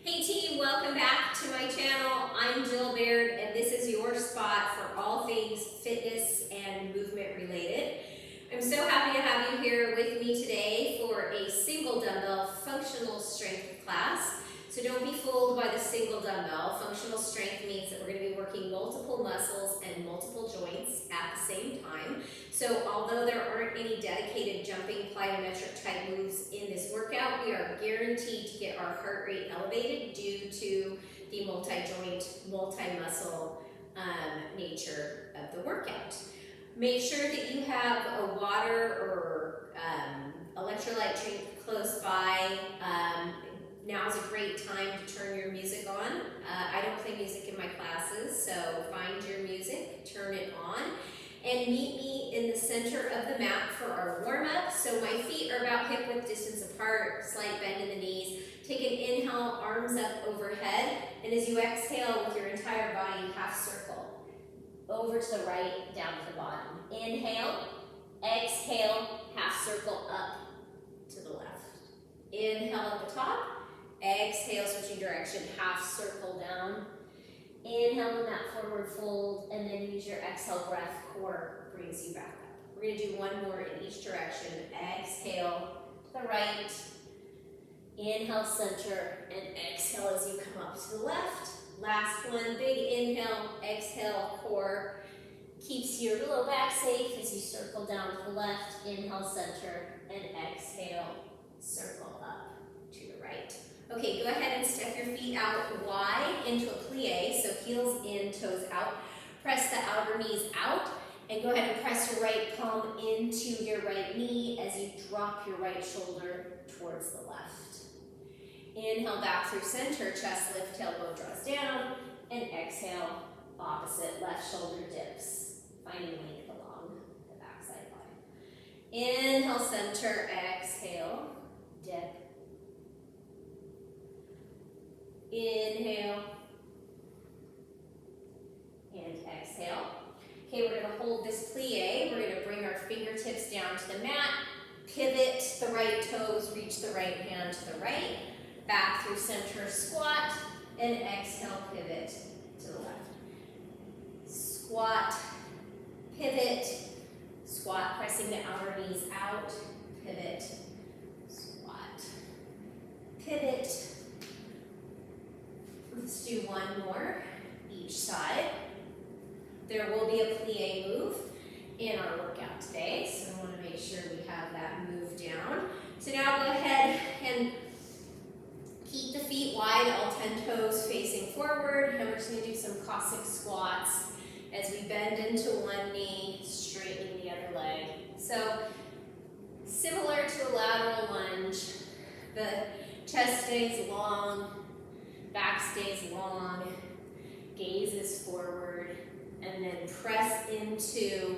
Hey team, welcome back to my channel. I'm Jill Baird and this is your spot for all things fitness and movement related. I'm so happy to have you here with me today for a single dumbbell functional strength class. So don't be fooled by the single dumbbell. Functional strength means that we're going to be working multiple muscles and multiple joints at the same time. So although there aren't any dedicated jumping plyometric type moves in this workout, we are guaranteed to get our heart rate elevated due to the multi-joint, multi-muscle nature of the workout. Make sure that you have a water or electrolyte drink close by. Now's a great time to turn your music on. I don't play music in my classes, so find your music, turn it on, and meet me in the center of the mat for our warm-up. So my feet are about hip-width distance apart, slight bend in the knees. Take an inhale, arms up overhead, and as you exhale with your entire body, half circle. Over to the right, down to the bottom. Inhale, exhale, half circle up to the left. Inhale at the top. Exhale, switching direction, half circle down. Inhale in that forward fold, and then use your exhale breath, core brings you back up. We're going to do one more in each direction. Exhale to the right, inhale center, and exhale as you come up to the left. Last one, big inhale, exhale, core. Keeps your low back safe as you circle down to the left, inhale center, and exhale, circle up to the right. Okay, go ahead and step your feet out wide into a plie, so heels in, toes out. Press the outer knees out, and go ahead and press your right palm into your right knee as you drop your right shoulder towards the left. Inhale back through center, chest lift, tailbone draws down, and exhale, opposite, left shoulder dips, finding length along the backside line. Inhale center, exhale, dip. Inhale and exhale. Okay, we're going to hold this plie. We're going to bring our fingertips down to the mat, pivot the right toes, reach the right hand to the right, back through center, squat, and exhale, pivot to the left. Squat, pivot, squat, pressing the outer knees out, pivot, squat, pivot. Let's do one more each side. There will be a plie move in our workout today, so I want to make sure we have that move down. So now go ahead and keep the feet wide, all 10 toes facing forward, and we're just going to do some Cossack squats as we bend into one knee, straightening the other leg. So similar to a lateral lunge, the chest stays long, back stays long, gaze is forward, and then press into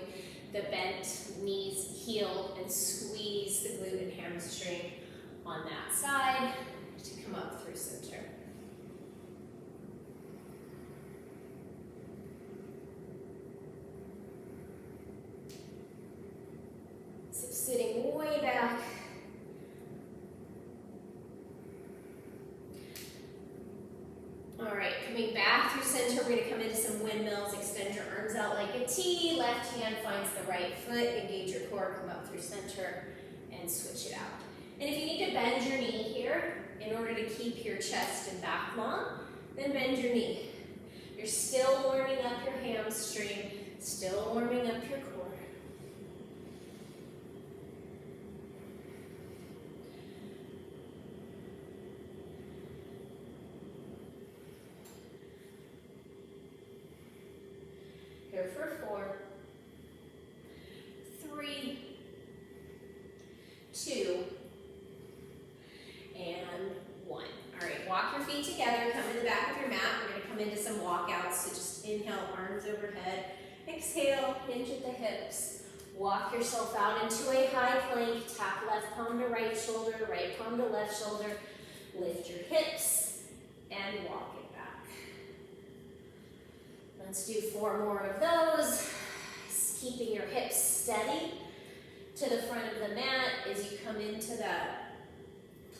the bent knees, heel, and squeeze the glute and hamstring on that side to come up through center. So sitting way back. All right, coming back through center, we're going to come into some windmills. Extend your arms out like a T. Left hand finds the right foot. Engage your core, come up through center, and switch it out. And if you need to bend your knee here in order to keep your chest and back long, then bend your knee. You're still warming up your hamstring, still warming up your core. Here for 4, 3, 2, and 1. All right, walk your feet together, come to the back of your mat. We're going to come into some walkouts, so just inhale, arms overhead. Exhale, hinge at the hips. Walk yourself out into a high plank. Tap left palm to right shoulder, right palm to left shoulder. Lift your hips and walk it back. Let's do 4 more of those. Keeping your hips steady to the front of the mat as you come into that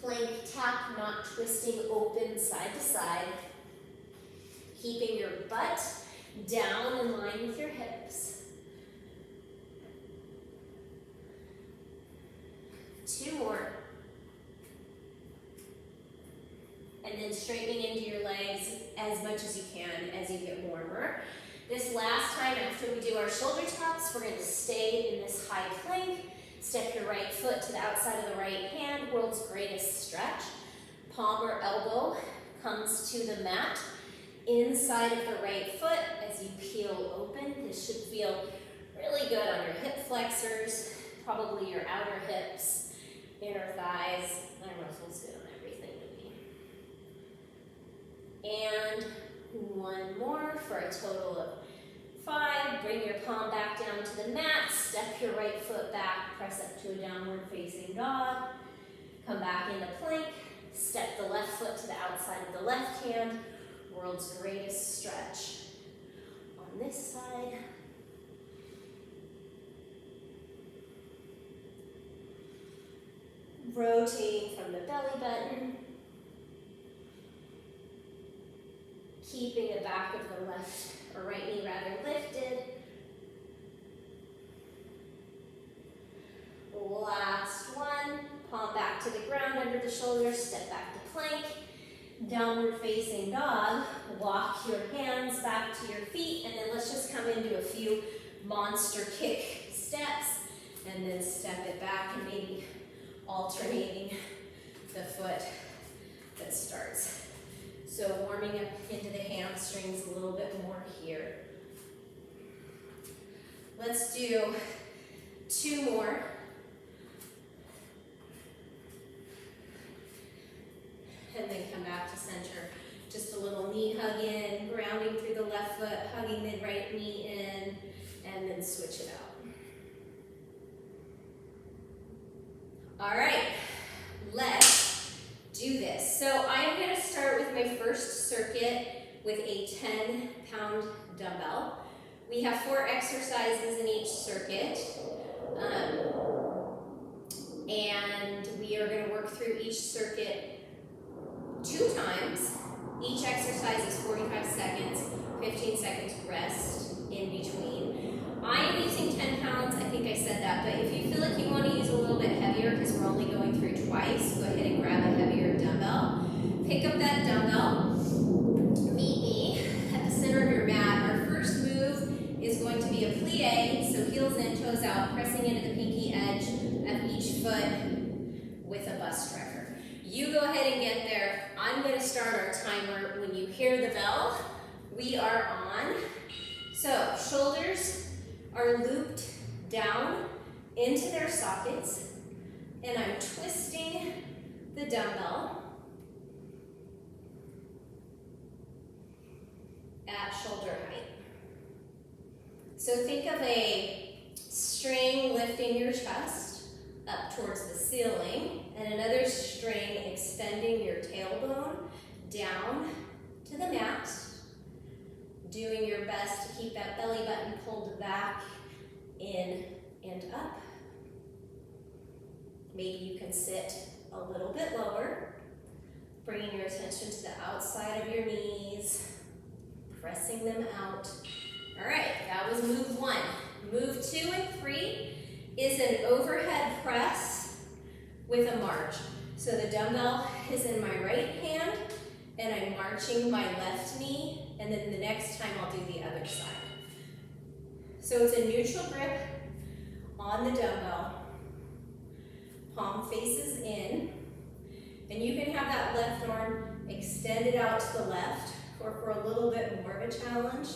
plank tap, not twisting open side to side. Keeping your butt down in line with your hips. 2 more. And then straightening into your legs as much as you can as you get warmer. This last time after we do our shoulder taps, we're going to stay in this high plank. Step your right foot to the outside of the right hand, world's greatest stretch. Palm or elbow comes to the mat. Inside of the right foot as you peel open. This should feel really good on your hip flexors, probably your outer hips, inner thighs. I don't know if it's good on everything to me. And 1 more for a total of 5. Bring your palm back down to the mat. Step your right foot back. Press up to a downward facing dog. Come back into plank. Step the left foot to the outside of the left hand. World's greatest stretch on this side. Rotating from the belly button. Keeping the back of the left or right knee rather lifted. Last one. Palm back to the ground under the shoulders. Step back to plank. Downward facing dog, walk your hands back to your feet, and then let's just come into a few monster kick steps, and then step it back and maybe alternating the foot that starts. So warming up into the hamstrings a little bit more here. Let's do 2 more. And then come back to center. Just a little knee hug in, grounding through the left foot, hugging the right knee in, and then switch it out. All right, let's do this. So I'm gonna start with my first circuit with a 10-pound dumbbell. We have 4 exercises in each circuit. And we are gonna work through each circuit 2 times. Each exercise is 45 seconds, 15 seconds rest in between. I am using 10 pounds, I think I said that, but if you feel like you want to use a little bit heavier because we're only going through twice, go ahead and grab a heavier dumbbell. Pick up that dumbbell, meet me at the center of your mat. Our first move is going to be a plie, so heels in, toes out, pressing into the pinky edge of each foot with a bus driver. You go ahead and get there. I'm going to start our timer. When you hear the bell, we are on. So shoulders are looped down into their sockets, and I'm twisting the dumbbell at shoulder height. So think of a string lifting your chest up towards the ceiling, and another string extending your tailbone down to the mat, doing your best to keep that belly button pulled back, in and up. Maybe you can sit a little bit lower, bringing your attention to the outside of your knees, pressing them out. All right, that was move 1. Move 2 and 3 is an overhead press with a march. So the dumbbell is in my right hand, and I'm marching my left knee, and then the next time I'll do the other side. So it's a neutral grip on the dumbbell. Palm faces in, and you can have that left arm extended out to the left, or for a little bit more of a challenge,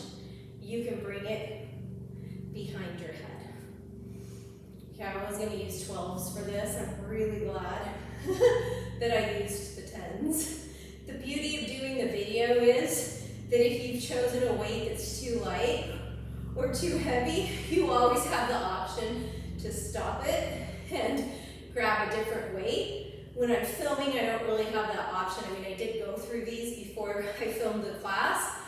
you can bring it behind your head. Okay, I was going to use 12s for this. I'm really glad that I used the 10s. The beauty of doing the video is that if you've chosen a weight that's too light or too heavy, you always have the option to stop it and grab a different weight. When I'm filming, I don't really have that option. I mean, I did go through these before I filmed the class,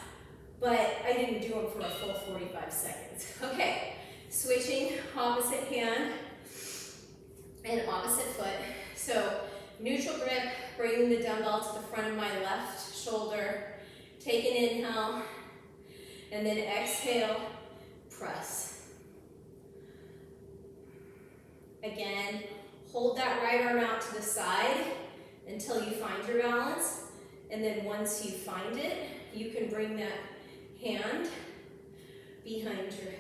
but I didn't do them for a full 45 seconds. Okay, switching opposite hand and opposite foot. So Neutral grip, bringing the dumbbell to the front of my left shoulder. Take an inhale, and then exhale, press. Again, hold that right arm out to the side until you find your balance. And then once you find it, you can bring that hand behind your head.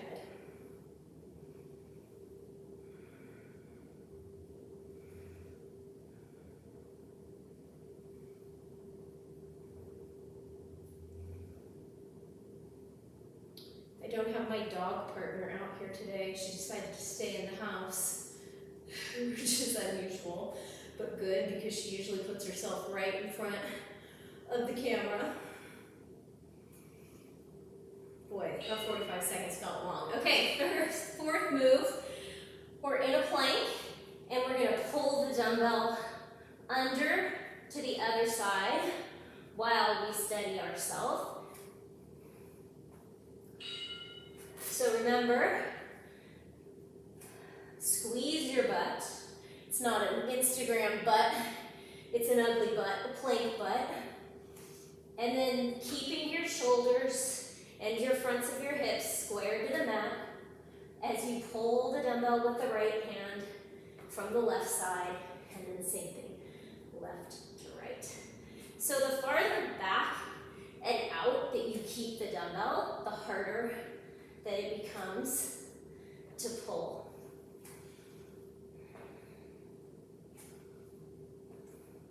I don't have my dog partner out here today. She decided to stay in the house, which is unusual, but good because she usually puts herself right in front of the camera. Boy, that 45 seconds felt long. Okay, fourth move. We're in a plank, and we're gonna pull the dumbbell under to the other side while we steady ourselves. So remember, squeeze your butt. It's not an Instagram butt, it's an ugly butt, a plank butt. And then keeping your shoulders and your fronts of your hips squared to the mat as you pull the dumbbell with the right hand from the left side, and then same thing, left to right. So the farther back and out that you keep the dumbbell, the harder that it becomes to pull.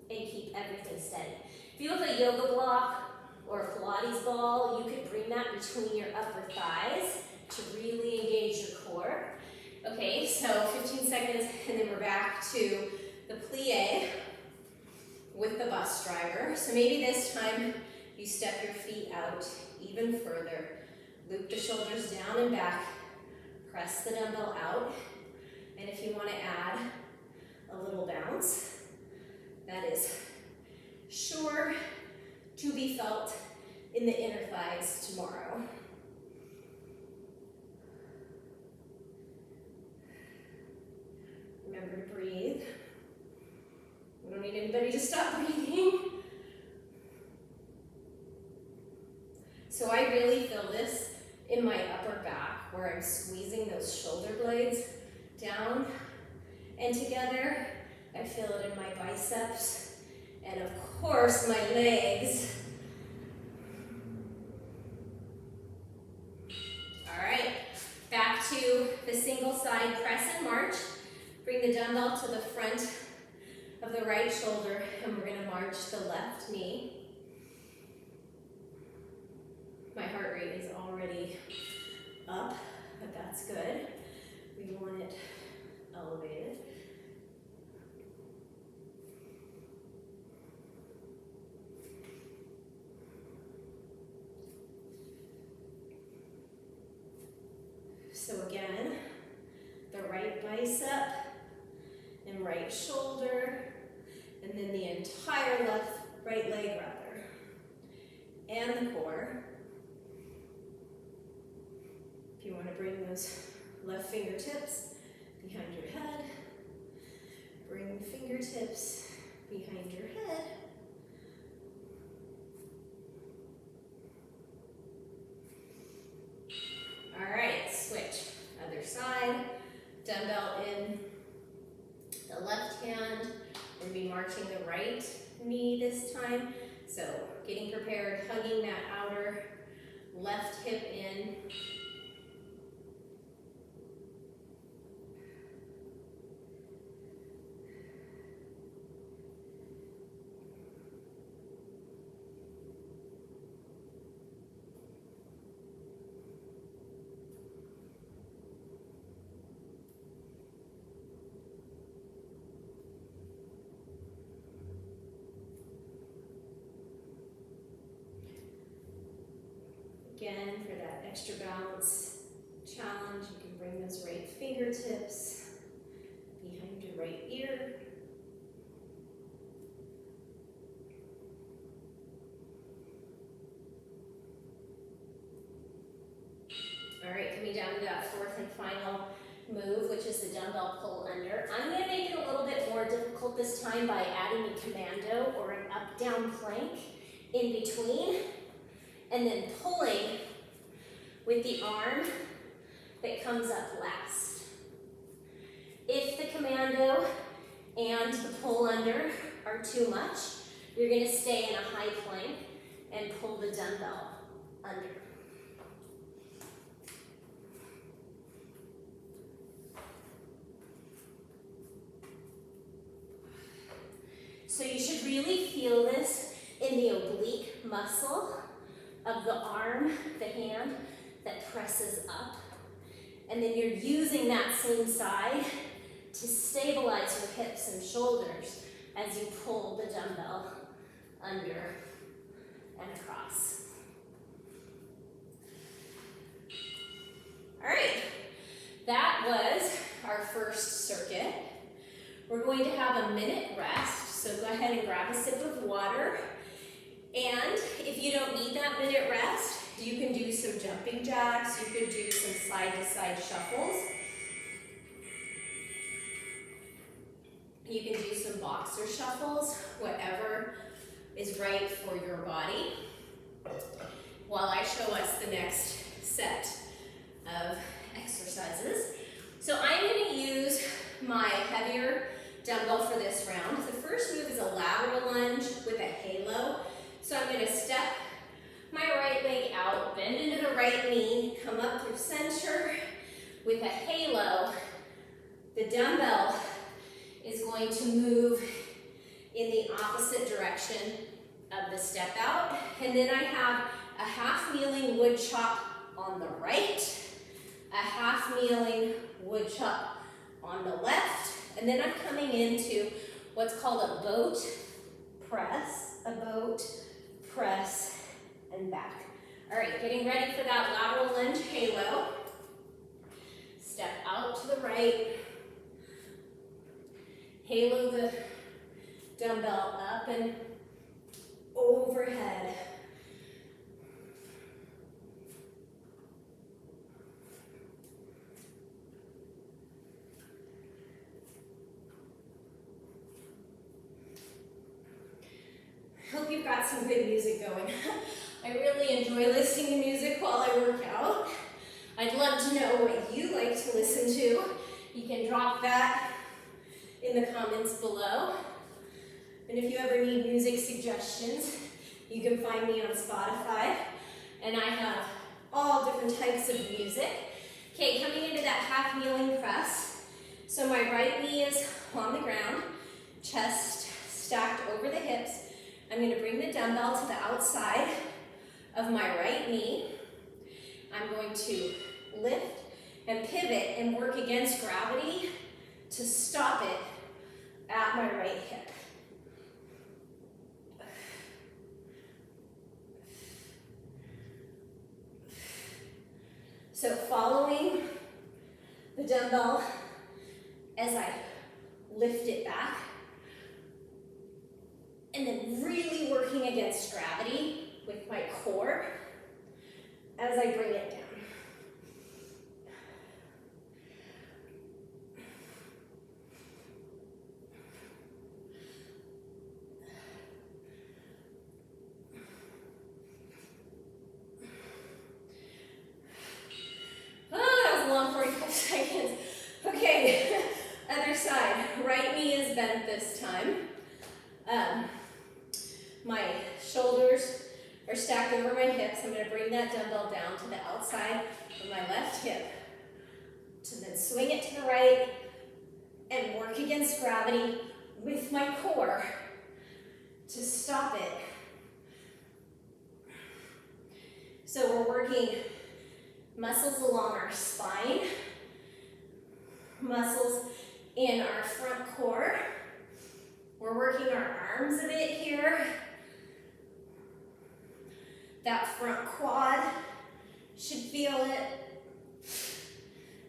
And keep everything steady. If you have a yoga block or a Pilates ball, you could bring that between your upper thighs to really engage your core. Okay, so 15 seconds, and then we're back to the plie with the bus driver. So maybe this time you step your feet out even further. Loop the shoulders down and back. Press the dumbbell out. And if you want to add a little bounce, that is sure to be felt in the inner thighs tomorrow. Remember to breathe. We don't need anybody to stop breathing. So I really feel this in my upper back, where I'm squeezing those shoulder blades down and together. I feel it in my biceps, and of course my legs. All right, back to the single side press and march. Bring the dumbbell to the front of the right shoulder, and we're gonna march the left knee. My heart rate is already up, but that's good. We want it elevated. So again, the right bicep and right shoulder, and then the entire right leg rather, and the core. If you want to bring those left fingertips behind your head, bring the fingertips behind your head. All right, switch. Other side, dumbbell in the left hand. We're going to be marching the right knee this time. So getting prepared, hugging that outer left hip in. Again, for that extra balance challenge, you can bring those right fingertips behind your right ear. All right, coming down to that fourth and final move, which is the dumbbell pull under. I'm going to make it a little bit more difficult difficult this time by adding a commando or an up-down plank in between, and then pulling with the arm that comes up last. If the commando and the pull under are too much, you're going to stay in a high plank and pull the dumbbell under. So you should really feel this in the oblique muscle of the arm, the hand that presses up. And then you're using that same side to stabilize your hips and shoulders as you pull the dumbbell under and across. All right, that was our first circuit. We're going to have a minute rest, so go ahead and grab a sip of water. And if you don't need that minute rest, you can do some jumping jacks, you could do some side-to-side shuffles. You can do some boxer shuffles, whatever is right for your body, while I show us the next set of exercises. So I'm going to use my heavier dumbbell for this round. The first move is a lateral lunge with a halo. So I'm going to step my right leg out, bend into the right knee, come up through center with a halo. The dumbbell is going to move in the opposite direction of the step out. And then I have a half kneeling wood chop on the right, a half kneeling wood chop on the left, and then I'm coming into what's called a boat press, and back. All right, getting ready for that lateral lunge halo. Step out to the right, halo the dumbbell up and overhead. Hope you've got some good music going. I really enjoy listening to music while I work out. I'd love to know what you like to listen to. You can drop that in the comments below. And if you ever need music suggestions, you can find me on Spotify. And I have all different types of music. Okay, coming into that half kneeling press. So my right knee is on the ground, chest stacked over the hips. I'm going to bring the dumbbell to the outside of my right knee. I'm going to lift and pivot and work against gravity to stop it at my right hip. So following the dumbbell as I lift it back, and then really working against gravity with my core as I bring it down. Oh, that was a long 45 seconds. Okay, other side. Right knee is bent this time. My shoulders are stacked over my hips. I'm going to bring that dumbbell down to the outside of my left hip. To then swing it to the right and work against gravity with my core to stop it. So we're working muscles along our spine, muscles in our front core. We're working our arms a bit here. That front quad should feel it.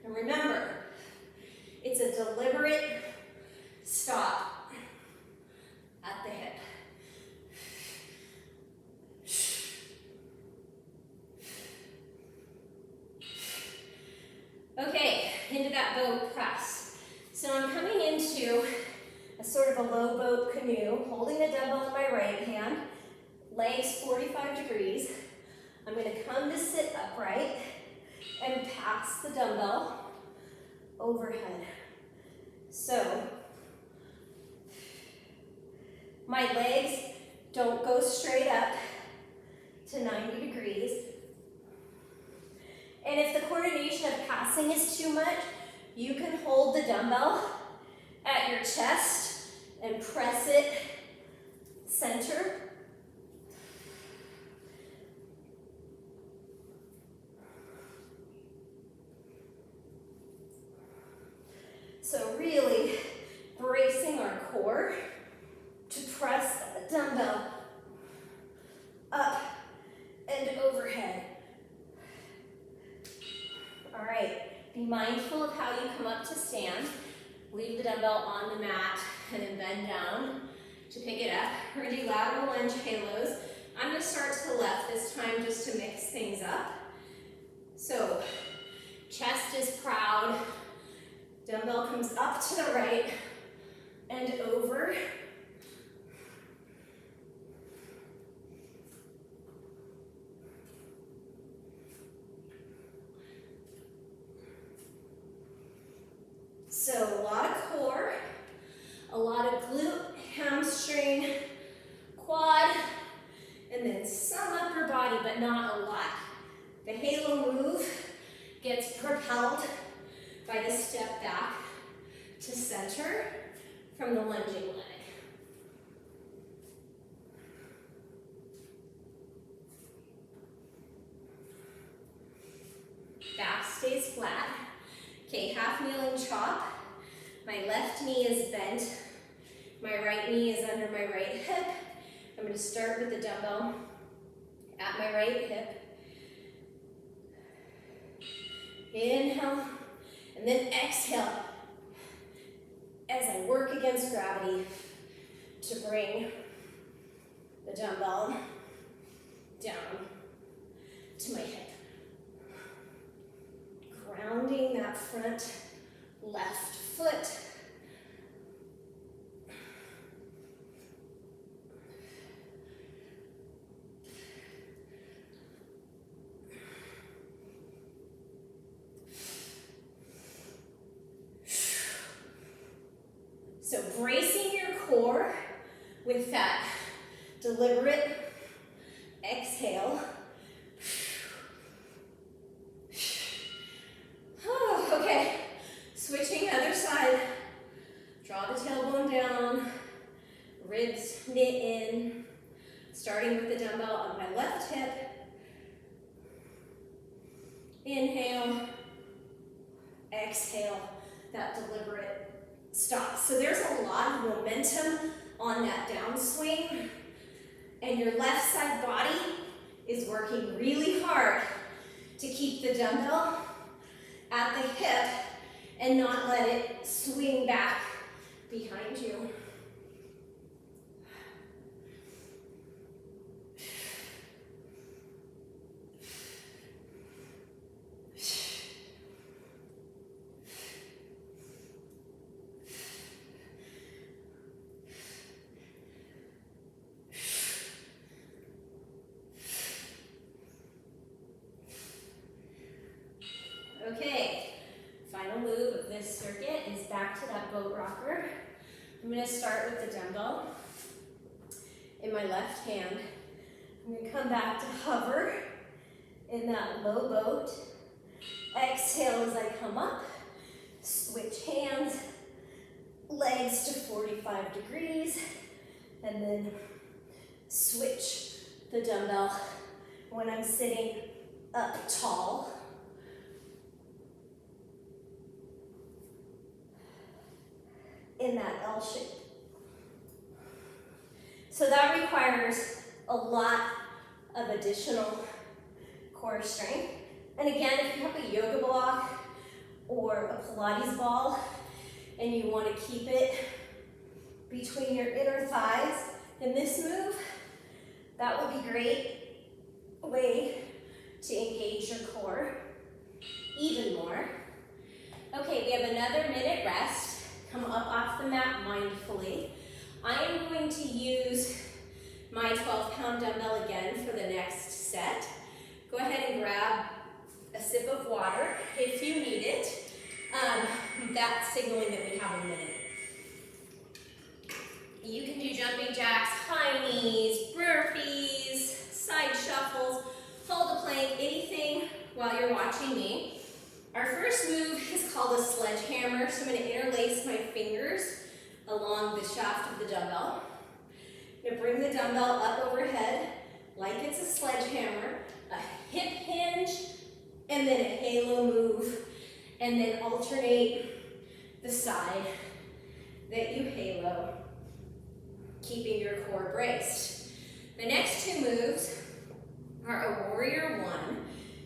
And remember, it's a deliberate stop at the hip. Okay, into that boat press. So I'm coming into a sort of a low boat canoe, holding the dumbbell in my right hand, legs 45 degrees. I'm going to come to sit upright and pass the dumbbell overhead. So my legs don't go straight up to 90 degrees. And if the coordination of passing is too much, you can hold the dumbbell at your chest and press it center. So really bracing our core to press the dumbbell up and overhead. All right, be mindful of how you come up to stand. Leave the dumbbell on the mat and then bend down to pick it up. We're gonna do lateral lunge halos. I'm gonna start to the left this time just to mix things up. So chest is proud. Dumbbell comes up to the right and over. So a lot of core, a lot of glute, hamstring, quad, and then some upper body, but not a lot. The halo move gets propelled by the step back to center from the lunging leg. Back stays flat. Okay, half kneeling chop. My left knee is bent. My right knee is under my right hip. I'm going to start with the dumbbell at my right hip. Inhale, and then exhale as I work against gravity to bring the dumbbell down to my hip. Grounding that front left foot. So bracing your core with that deliberate exhale. Okay, switching other side. Draw the tailbone down, ribs knit in, starting with the dumbbell on my left hip. Inhale, exhale, that deliberate stop. So there's a lot of momentum on that downswing, and your left side body is working really hard to keep the dumbbell at the hip and not let it swing back behind you. Okay, final move of this circuit is back to that boat rocker. I'm going to start with the dumbbell in my left hand. I'm going to come back to hover in that low boat. Exhale as I come up. Switch hands, legs to 45 degrees, and then switch the dumbbell when I'm sitting up tall. In that L shape. So that requires a lot of additional core strength. And again, if you have a yoga block or a Pilates ball and you want to keep it between your inner thighs in this move, that would be a great way to engage your core even more. Okay, we have another minute rest. come up off the mat mindfully. I am going to use my 12-pound dumbbell again for the next set. Go ahead and grab a sip of water if you need it. That's signaling that we have a minute. You can do jumping jacks, high knees, burpees, side shuffles, hold a plank, anything while you're watching me. Our first move is called a sledgehammer, so I'm going to interlace my fingers along the shaft of the dumbbell. I'm going to bring the dumbbell up overhead like it's a sledgehammer, a hip hinge, and then a halo move, and then alternate the side that you halo, keeping your core braced. The next two moves are a warrior one.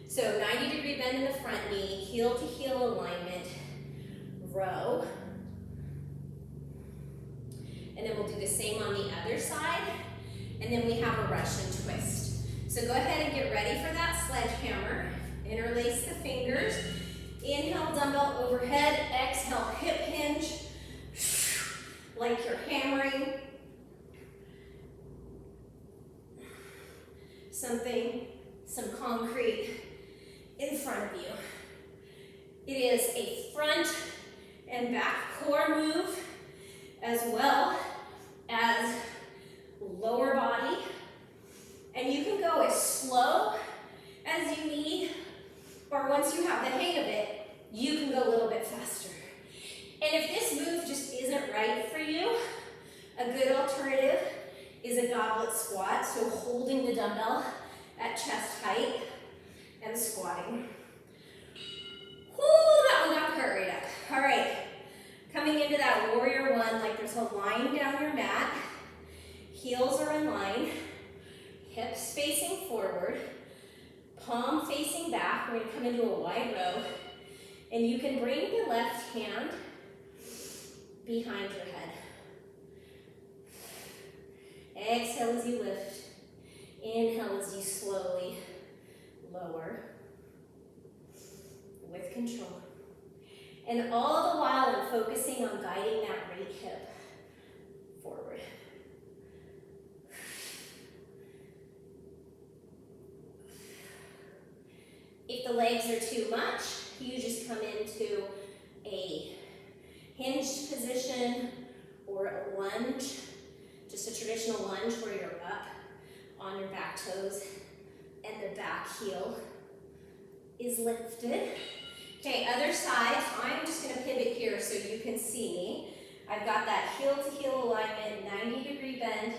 So 90-degree bend in the front knee, heel to heel alignment, row. And then we'll do the same on the other side. And then we have a Russian twist. So go ahead and get ready for that sledgehammer. Interlace the fingers. Inhale, dumbbell overhead. Exhale, hip hinge. Like you're hammering something, some concrete in front of you. It is a front and back core move as well as lower body. And you can go as slow as you need, or once you have the hang of it, you can go a little bit faster. And if this move just isn't right for you, a good alternative is a goblet squat, so holding the dumbbell at chest height and squatting. Whoo, that one got the heart rate up. All right, coming into that warrior one, like there's a line down your mat. Heels are in line, hips facing forward, palm facing back. We're gonna come into a wide row, and you can bring the left hand behind your head. Exhale as you lift. Inhale as you slowly lower with control. And all the while I'm focusing on guiding that right hip forward. If the legs are too much, you just come into a hinged position or a lunge, just a traditional lunge where you're up on your back toes and the back heel is lifted. Okay, other side. So I'm just going to pivot here so you can see me. I've got that heel to heel alignment, 90-degree bend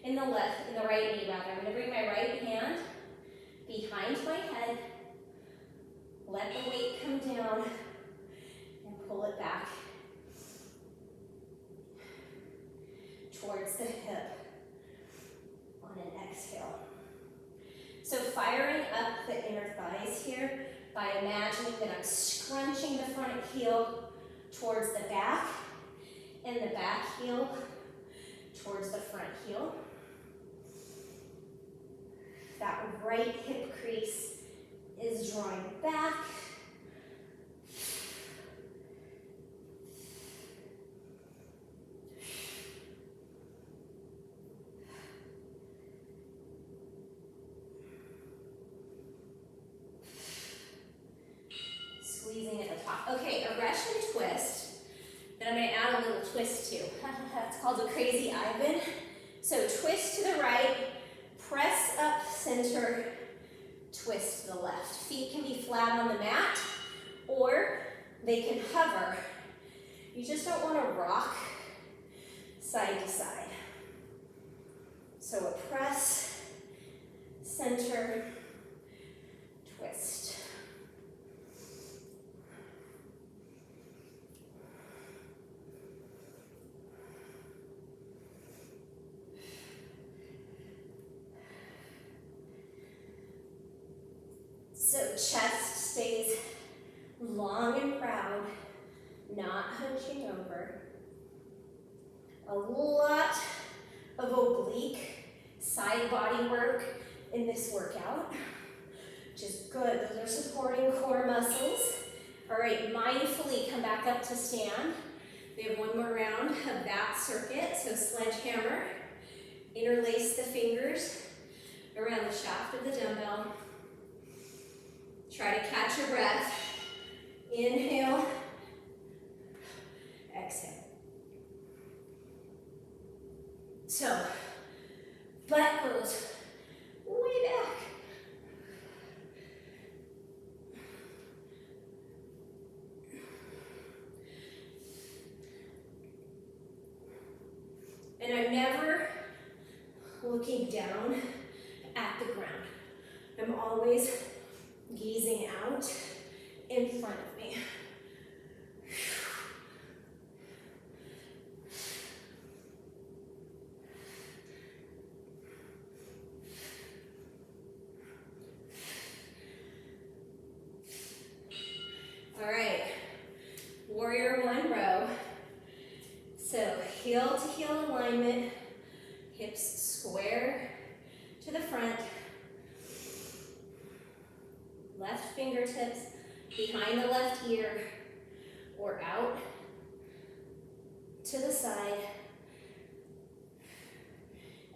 in the right knee rather. I'm going to bring my right hand behind my head. Let the weight come down and pull it back towards the hip on an exhale. So firing up the inner thighs here by imagining that I'm scrunching the front heel towards the back and the back heel towards the front heel. That right hip crease is drawing back. Squeezing at the top. Okay, a Russian twist that I'm going to add a little twist to. It's called a crazy Ivan. So twist to the right, press up center, twist to the left. Feet can be flat on the mat or they can hover. You just don't want to rock side to side. So a press, center, twist. So chest stays long and proud, not hunching over. A lot of oblique side body work in this workout, which is good. Those are supporting core muscles. All right, mindfully come back up to stand. We have one more round of that circuit. So sledgehammer, interlace the fingers around the shaft of the dumbbell. Try to catch your breath. Inhale, exhale. So, butt goes way back. And I'm never looking down at the ground. I'm always gazing out in front of me. All right, warrior one row. So heel to heel alignment, hips square to the front, left fingertips behind the left ear or out to the side.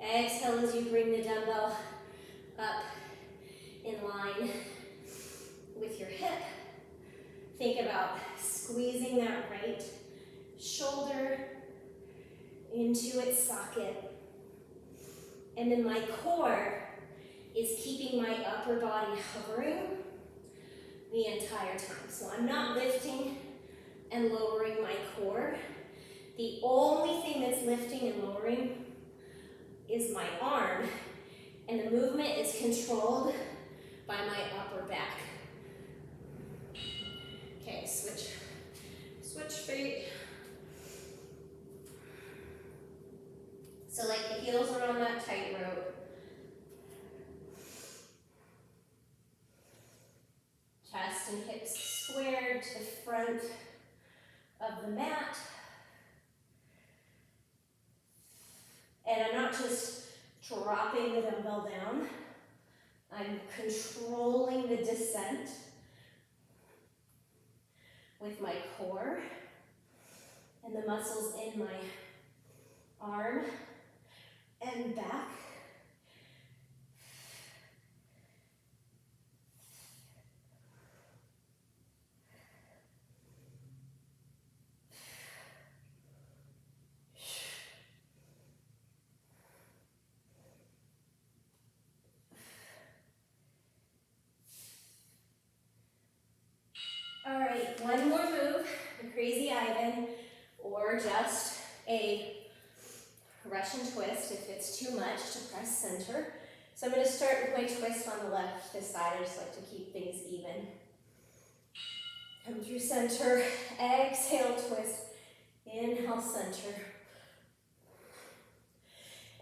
Exhale as you bring the dumbbell up in line with your hip. Think about squeezing that right shoulder into its socket. And then my core is keeping my upper body hovering the entire time. So I'm not lifting and lowering my core. The only thing that's lifting and lowering is my arm, and the movement is controlled by my upper back. Okay, switch feet. So like the heels are on that tightrope. Chest and hips squared to the front of the mat. And I'm not just dropping the dumbbell down, I'm controlling the descent with my core and the muscles in my arm and back. All right, one more move, the crazy Ivan, or just a Russian twist if it's too much to press center. So I'm going to start with my twist on the left this side. I just like to keep things even. Come through center, exhale, twist, inhale, center.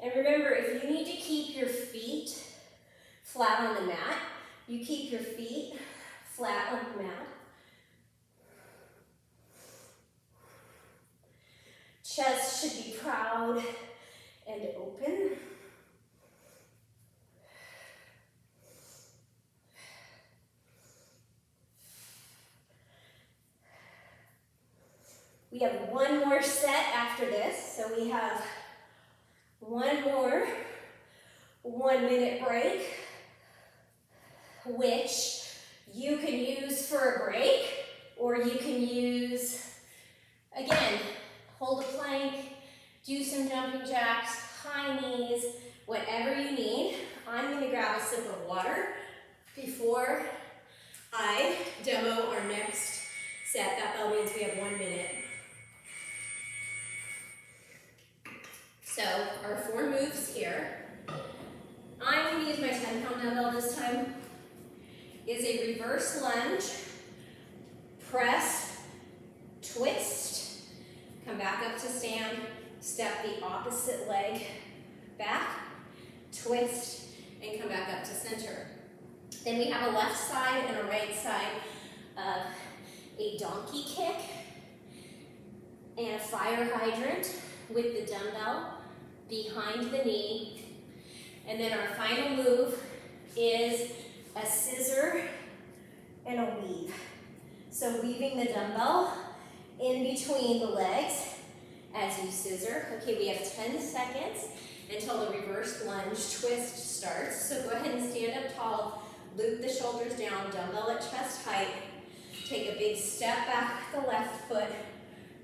And remember, if you need to keep your feet flat on the mat, you keep your feet flat on the mat. Chest should be proud and open. We have one more set after this, so we have one more 1 minute break, which you can use for a break, or you can use, again, hold a plank, do some jumping jacks, high knees, whatever you need. I'm going to grab a sip of water before I demo our next set. That means we have 1 minute. So our 4 moves here. I'm going to use my 10-pound dumbbell this time. Is a reverse lunge, press, twist, come back up to stand, step the opposite leg back, twist, and come back up to center. Then we have a left side and a right side of a donkey kick and a fire hydrant with the dumbbell behind the knee. And then our final move is a scissor and a weave. So weaving the dumbbell in between the legs as you scissor. Okay, we have 10 seconds until the reverse lunge twist starts. So go ahead and stand up tall, loop the shoulders down, dumbbell at chest height. Take a big step back with the left foot,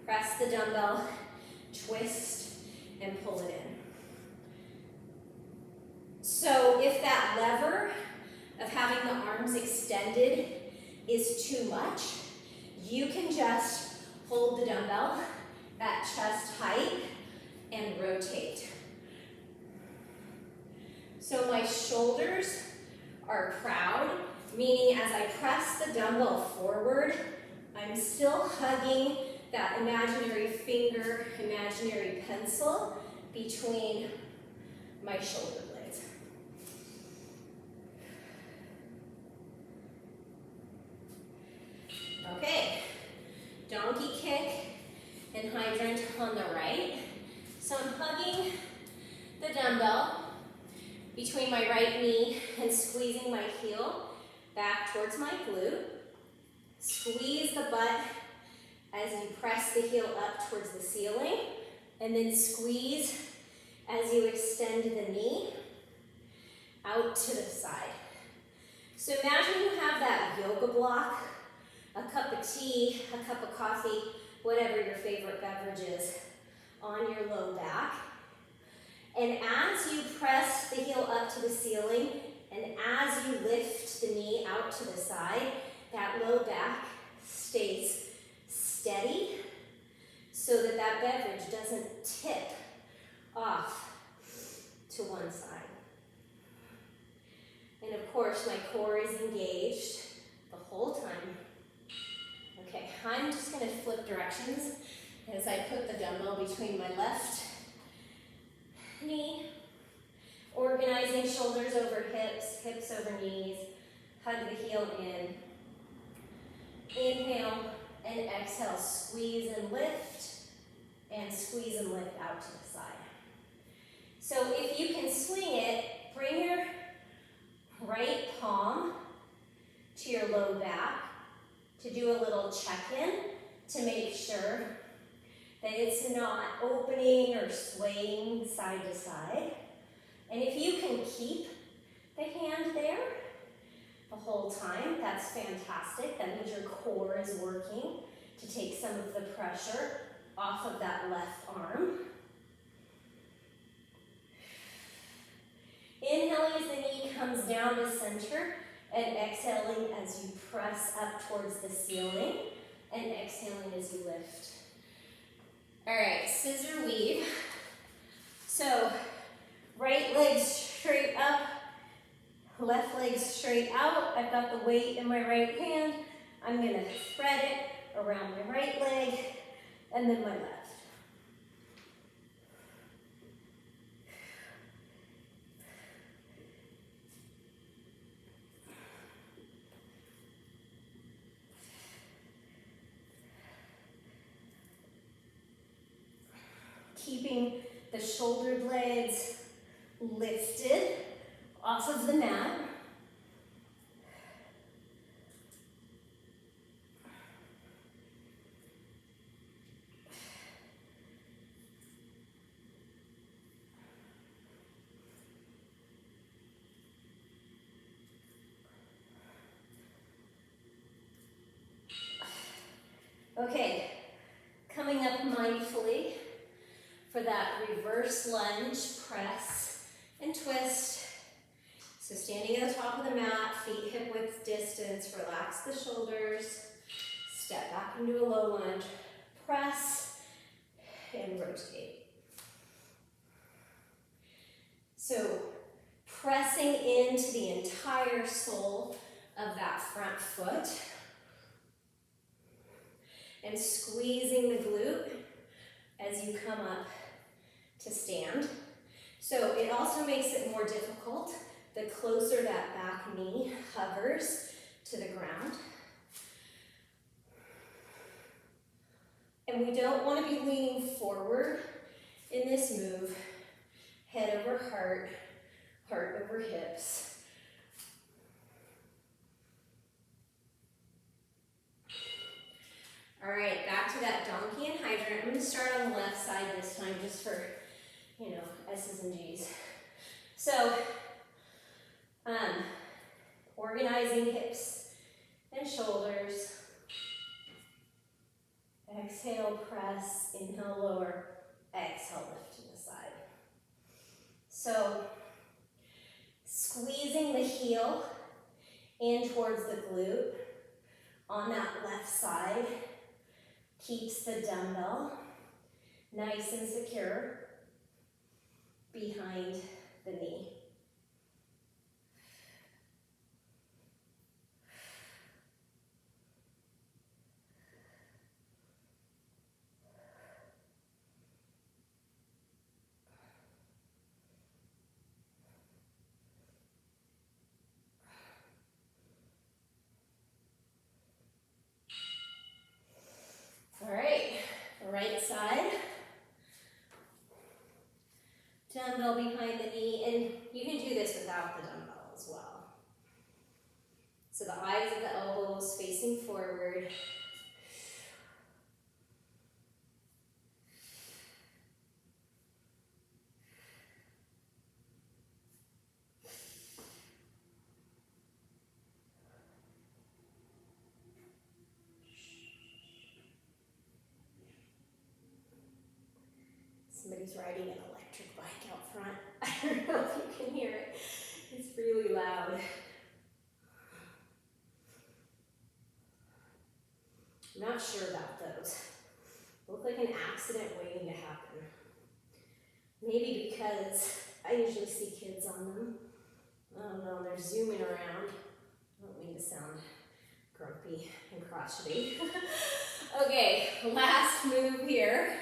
press the dumbbell, twist, and pull it in. So if that lever of having the arms extended is too much, you can just hold the dumbbell at chest height and rotate. So my shoulders are proud, meaning as I press the dumbbell forward, I'm still hugging that imaginary finger, imaginary pencil between my shoulder blades. Okay, donkey kick and hydrant on the right. So I'm hugging the dumbbell between my right knee and squeezing my heel back towards my glute. Squeeze the butt as you press the heel up towards the ceiling, and then squeeze as you extend the knee out to the side. So imagine you have that yoga block, a cup of tea, a cup of coffee, whatever your favorite beverage is, on your low back. And as you press the heel up to the ceiling, and as you lift the knee out to the side, that low back stays steady so that that beverage doesn't tip off to one side. And of course, my core is engaged the whole time. Okay, I'm just going to flip directions as I put the dumbbell between my left knee, organizing shoulders over hips, hips over knees, hug the heel in. Inhale and exhale, squeeze and lift out to the side. So if you can swing it, bring your right palm to your low back to do a little check-in to make sure that it's not opening or swaying side to side. And if you can keep the hand there the whole time, that's fantastic. That means your core is working to take some of the pressure off of that left arm. Inhaling as the knee comes down to center, and exhaling as you press up towards the ceiling, and exhaling as you lift. All right, scissor weave. So right leg straight up, left leg straight out. I've got the weight in my right hand. I'm going to thread it around my right leg and then my left. Keeping the shoulder blades lifted off of the mat. Okay, coming up mindfully for that reverse lunge, press and twist. So standing at the top of the mat, feet hip width distance, relax the shoulders, step back into a low lunge, press and rotate. So pressing into the entire sole of that front foot and squeezing the glute as you come up to stand. So it also makes it more difficult the closer that back knee hovers to the ground. And we don't want to be leaning forward in this move, head over heart, heart over hips. All right, back to that donkey and hydrant. I'm going to start on the left side you know, S's and G's. So, organizing hips and shoulders. Exhale, press, inhale, lower, exhale, lift to the side. So, squeezing the heel in towards the glute on that left side keeps the dumbbell nice and secure behind the knee. All right, right side. Dumbbell behind the knee, and you can do this without the dumbbell as well. So the eyes of the elbows facing forward. Somebody's riding an electric bike out front. I don't know if you can hear it. It's really loud. I'm not sure about those. They look like an accident waiting to happen. Maybe because I usually see kids on them. I don't know, they're zooming around. I don't mean to sound grumpy and crotchety. Okay, last move here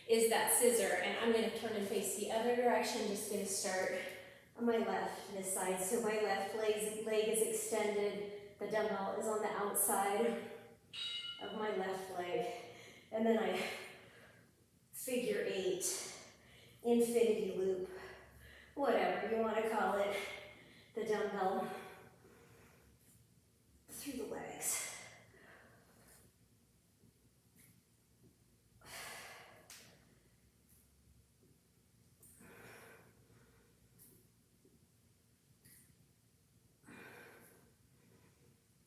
is that scissor, and I'm going to turn and face the other direction. Just going to start on my left, this side. So my left leg is extended. The dumbbell is on the outside of my left leg. And then I figure 8, infinity loop, whatever you want to call it, the dumbbell through the legs.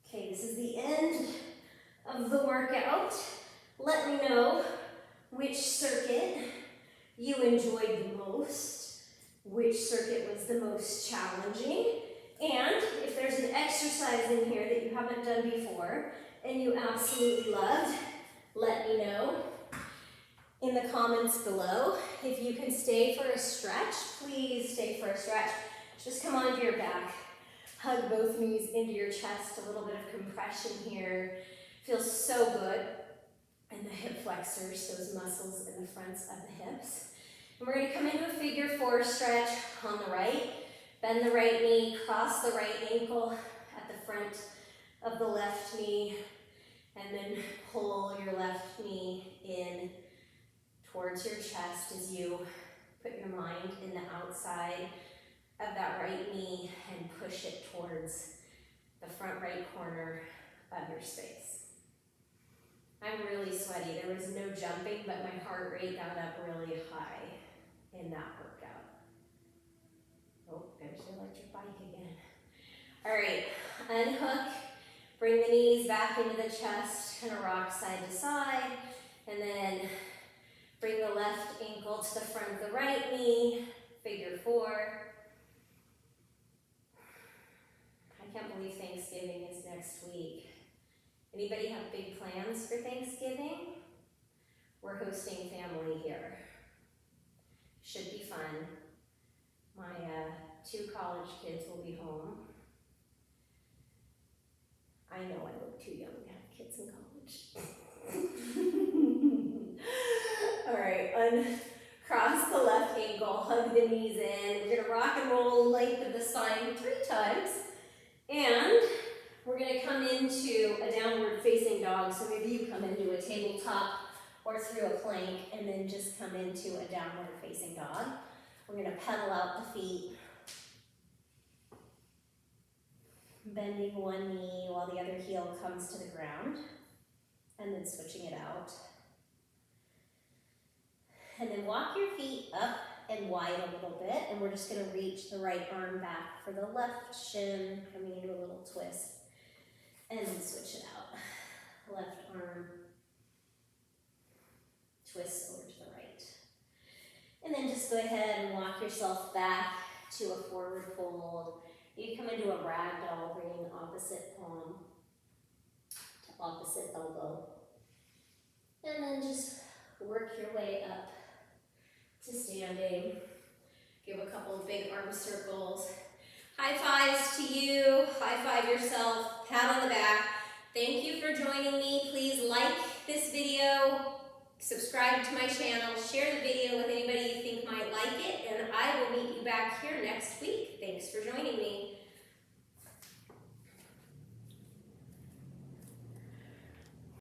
Okay, this is the end of the workout. Let me know which circuit you enjoyed the most, which circuit was the most challenging, and if there's an exercise in here that you haven't done before and you absolutely loved, let me know in the comments below. If you can stay for a stretch, please stay for a stretch. Just come onto your back. Hug both knees into your chest, a little bit of compression here. Feels so good. And the hip flexors, those muscles in the fronts of the hips. And we're going to come into a figure 4 stretch on the right. Bend the right knee, cross the right ankle at the front of the left knee, and then pull your left knee in towards your chest as you put your mind in the outside of that right knee and push it towards the front right corner of your space. I'm really sweaty. There was no jumping, but my heart rate got up really high in that workout. Oh, there's the electric bike again. All right, unhook, bring the knees back into the chest, kind of rock side to side, and then bring the left ankle to the front of the right knee, figure 4. I can't believe Thanksgiving is next week. Anybody have big plans for Thanksgiving? We're hosting family here. Should be fun. My 2 college kids will be home. I know I look too young to have kids in college. All right, uncross the left ankle, hug the knees in. We're gonna rock and roll length of the spine 3 times. And we're going to come into a downward facing dog. So maybe you come into a tabletop or through a plank and then just come into a downward facing dog. We're going to pedal out the feet, bending one knee while the other heel comes to the ground, and then switching it out. And then walk your feet up and wide a little bit, and we're just going to reach the right arm back for the left shin, coming into a little twist, and then switch it out. Left arm, twist over to the right. And then just go ahead and walk yourself back to a forward fold. You come into a ragdoll, bringing opposite palm to opposite elbow. And then just work your way up to standing. Give a couple of big arm circles. High fives to you, high five yourself, pat on the back. Thank you for joining me. Please like this video, subscribe to my channel, share the video with anybody you think might like it, and I will meet you back here next week. Thanks for joining me.